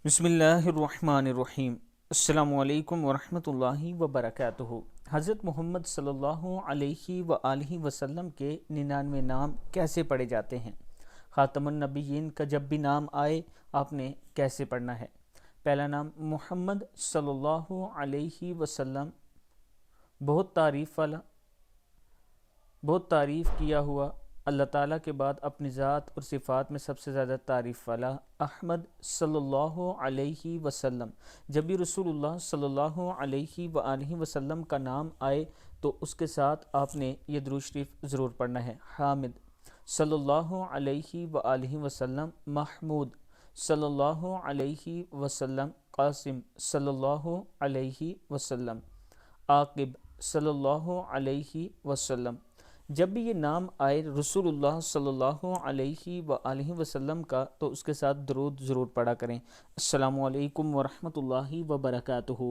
بسم اللہ الرحمن الرحیم۔ السلام علیکم ورحمۃ اللہ وبرکاتہ۔ حضرت محمد صلی اللہ علیہ وآلہ وسلم کے 99 نام کیسے پڑھے جاتے ہیں؟ خاتم النبیین کا جب بھی نام آئے آپ نے کیسے پڑھنا ہے؟ پہلا نام محمد صلی اللہ علیہ وسلم، بہت تعریف والا، بہت تعریف کیا ہوا، اللہ تعالیٰ کے بعد اپنی ذات اور صفات میں سب سے زیادہ تعریف والا احمد صلی اللہ علیہ وسلم۔ جب بھی رسول اللہ صلی اللہ علیہ وآلہ وسلم کا نام آئے تو اس کے ساتھ آپ نے یہ درود شریف ضرور پڑھنا ہے۔ حامد صلی اللہ علیہ وآلہ وسلم، محمود صلی اللہ علیہ وسلم، قاسم صلی اللہ علیہ وسلم، عاقب صلی اللہ علیہ وسلم۔ جب بھی یہ نام آئے رسول اللہ صلی اللہ علیہ وآلہ وسلم کا تو اس کے ساتھ درود ضرور پڑھا کریں۔ السلام علیکم ورحمۃ اللہ وبرکاتہ۔